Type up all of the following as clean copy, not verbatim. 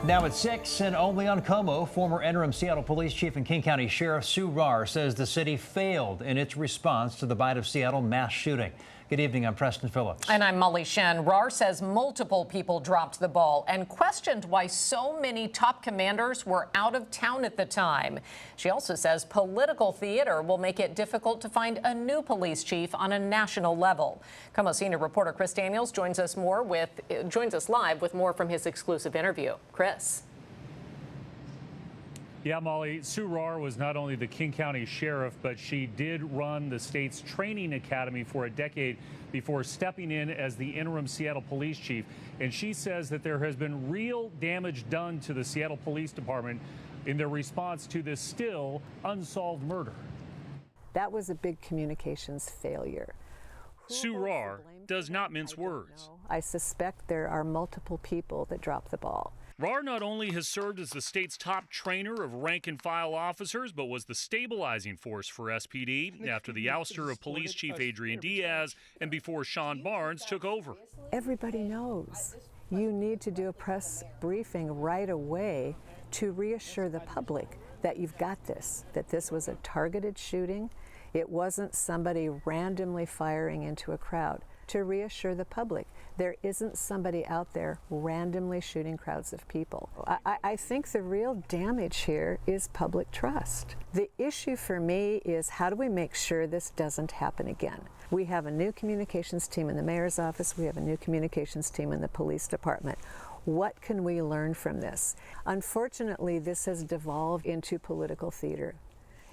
Now at 6 and only on KOMO, former interim Seattle Police Chief and King County Sheriff Sue Rahr says the city failed in its response to the Bite of Seattle mass shooting. Good evening, I'm Preston Phillips. And I'm Molly Shen. Rahr says multiple people dropped the ball and questioned why so many top commanders were out of town at the time. She also says political theater will make it difficult to find a new police chief on a national level. KOMO senior reporter Chris Daniels joins us live with more from his exclusive interview. Chris. Yeah, Molly, Sue Rahr was not only the King County Sheriff, but she did run the state's training academy for a decade before stepping in as the interim Seattle Police Chief. And she says that there has been real damage done to the Seattle Police Department in their response to this still unsolved murder. That was a big communications failure. Sue Rahr does not mince words. I suspect there are multiple people that dropped the ball. Rahr not only has served as the state's top trainer of rank-and-file officers, but was the stabilizing force for SPD after the ouster of Police Chief Adrian Diaz and before Sean Barnes took over. Everybody knows you need to do a press briefing right away to reassure the public that you've got this, that this was a targeted shooting. It wasn't somebody randomly firing into a crowd. To reassure the public, there isn't somebody out there randomly shooting crowds of people. I think the real damage here is public trust. The issue for me is how do we make sure this doesn't happen again? We have a new communications team in the mayor's office. We have a new communications team in the police department. What can we learn from this? Unfortunately, this has devolved into political theater,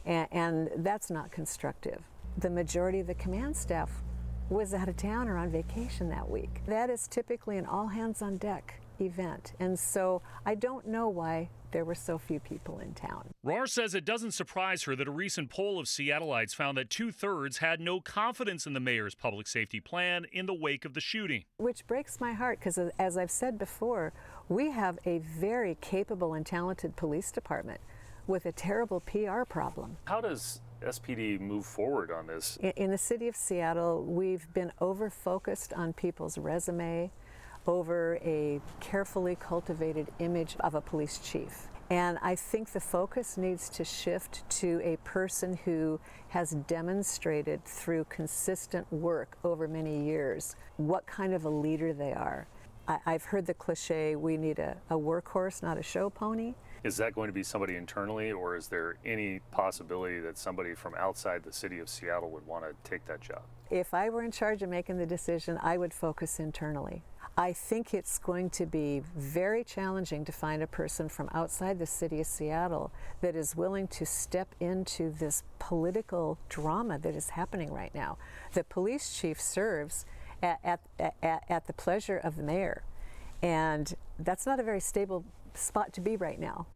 and that's not constructive. The majority of the command staff was out of town or on vacation that week. That is typically an all-hands-on-deck event, and so I don't know why there were so few people in town. Rahr says it doesn't surprise her that a recent poll of Seattleites found that 2/3 had no confidence in the mayor's public safety plan in the wake of the shooting. Which breaks my heart because, as I've said before, we have a very capable and talented police department with a terrible PR problem. How does SPD move forward on this? In the city of Seattle, we've been over-focused on people's resume, over a carefully cultivated image of a police chief. And I think the focus needs to shift to a person who has demonstrated through consistent work over many years what kind of a leader they are. I've heard the cliche, we need a workhorse, not a show pony. Is that going to be somebody internally, or is there any possibility that somebody from outside the city of Seattle would want to take that job? If I were in charge of making the decision, I would focus internally. I think it's going to be very challenging to find a person from outside the city of Seattle that is willing to step into this political drama that is happening right now. The police chief serves at the pleasure of the mayor, and that's not a very stable spot to be right now.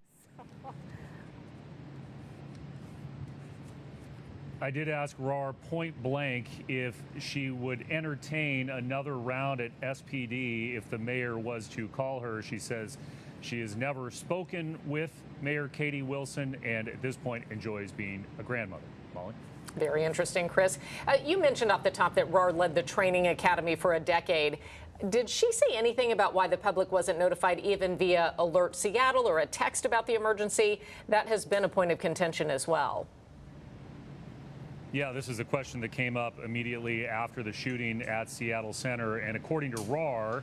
I did ask Rahr point blank if she would entertain another round at SPD if the mayor was to call her. She says she has never spoken with Mayor Katie Wilson and at this point enjoys being a grandmother. Molly? Very interesting, Chris. You mentioned off the top that Rahr led the training academy for a decade. Did she say anything about why the public wasn't notified even via Alert Seattle or a text about the emergency? That has been a point of contention as well. Yeah, this is a question that came up immediately after the shooting at Seattle Center. And according to Rahr,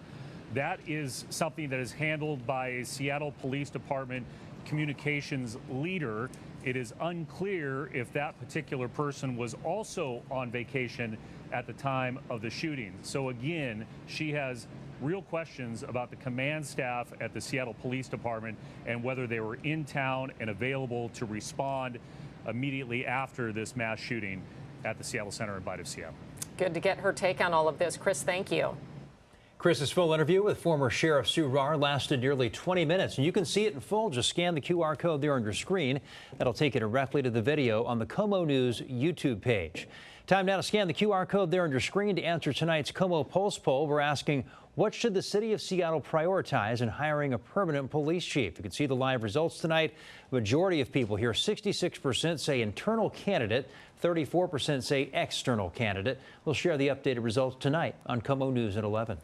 that is something that is handled by a Seattle Police Department communications leader. It is unclear if that particular person was also on vacation at the time of the shooting. So again, she has real questions about the command staff at the Seattle Police Department and whether they were in town and available to respond immediately after this mass shooting at the Seattle Center in Bite of Seattle. Good to get her take on all of this. Chris, thank you. Chris's full interview with former Sheriff Sue Rahr lasted nearly 20 minutes, and you can see it in full. Just scan the QR code there on your screen. That'll take you directly to the video on the KOMO News YouTube page. Time now to scan the QR code there on your screen to answer tonight's KOMO Pulse poll. We're asking, what should the city of Seattle prioritize in hiring a permanent police chief? You can see the live results tonight. The majority of people here, 66% say internal candidate, 34% say external candidate. We'll share the updated results tonight on KOMO News at 11.